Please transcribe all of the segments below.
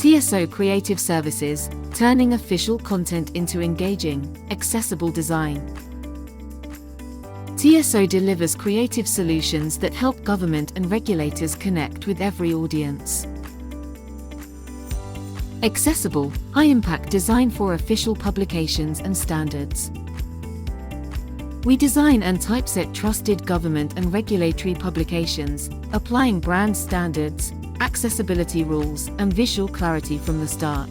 TSO Creative Services, turning official content into engaging, accessible design. TSO delivers creative solutions that help government and regulators connect with every audience. Accessible, high-impact design for official publications and standards. We design and typeset trusted government and regulatory publications, applying brand standards, accessibility rules, and visual clarity from the start.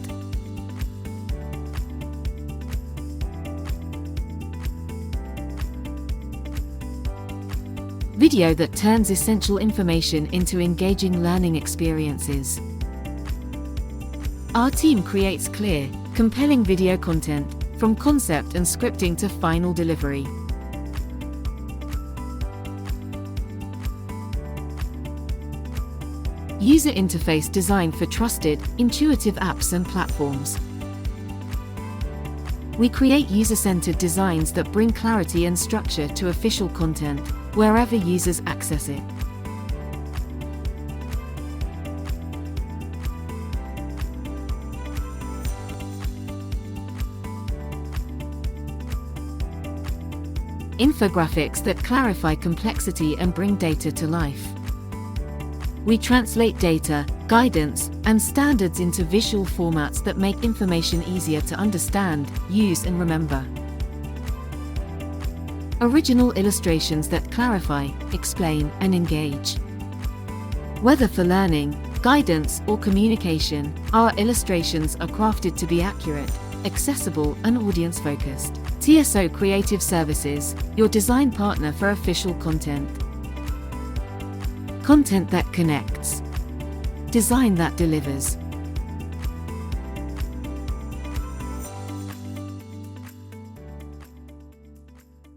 Video that turns essential information into engaging learning experiences. Our team creates clear, compelling video content, from concept and scripting to final delivery. User interface designed for trusted, intuitive apps and platforms. We create user-centered designs that bring clarity and structure to official content, wherever users access it. Infographics that clarify complexity and bring data to life. We translate data, guidance, and standards into visual formats that make information easier to understand, use, and remember. Original illustrations that clarify, explain, and engage. Whether for learning, guidance, or communication, our illustrations are crafted to be accurate, accessible, and audience-focused. TSO Creative Services, your design partner for official content. Content that connects. Design that delivers.